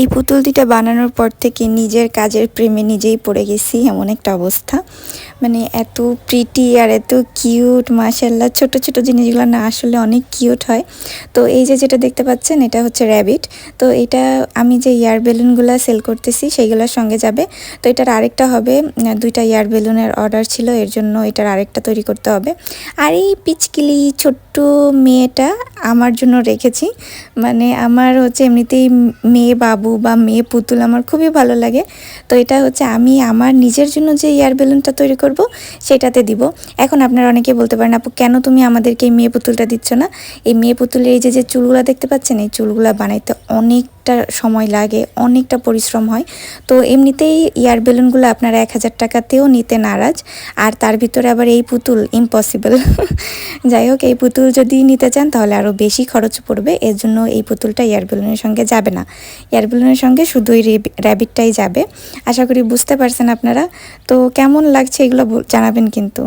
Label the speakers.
Speaker 1: এই পুতুল দুটা বানানোর পর থেকে নিজের কাজের প্রেমে নিজেই পড়ে গেছি, এমন একটা অবস্থা। মানে এত প্রিটি আর এত কিউট, মাশাআল্লাহ। ছোট ছোট জিনিসগুলো না আসলে অনেক কিউট হয়। তো এই যে যেটা দেখতে পাচ্ছেন এটা হচ্ছে র্যাবিট। তো এটা আমি যে ইয়ার বেলুনগুলো সেল করতেছি সেইগুলোর সঙ্গে যাবে। তো এটার আরেকটা হবে, দুইটা ইয়ার বেলুনের অর্ডার ছিল, এর জন্য এটার আরেকটা তৈরি করতে হবে। আর এই পিচকিলি ছোট্ট মেয়েটা আমার জন্য রেখেছি। মানে আমার হচ্ছে এমনিতেই মেয়ে বাবু বা মেয়ে পুতুল আমার খুবই ভালো লাগে। তো এটা হচ্ছে আমি আমার নিজের জন্য যে এয়ার বেলুনটা তৈরি করব সেটাতে দিব। এখন আপনারা অনেকে বলতে পারেন, আপু কেন তুমি আমাদেরকে এই মেয়ে পুতুলটা দিচ্ছ না? এই মেয়ে পুতুলের এই যে যে চুলগুলা দেখতে পাচ্ছেন, এই চুলগুলা বানাইতে অনেকটা সময় লাগে, অনেকটা পরিশ্রম হয়। তো এমনিতেই এয়ার বেলুনগুলো আপনারা 1000 টাকাতেও নিতে নারাজ, আর তার ভিতরে আবার এই পুতুল ইম্পসিবল। যাই হোক, এই পুতুল যদি নিতে চান তাহলে আরও বেশি খরচ পড়বে, এর জন্য এই পুতুলটা এয়ার বেলুনের সঙ্গে যাবে না। এয়ার বেলুনের সঙ্গে শুধু এই র্যাবিটটাই যাবে। আশা করি বুঝতে পারছেন আপনারা। তো কেমন লাগছে এগুলো জানাবেন কিন্তু।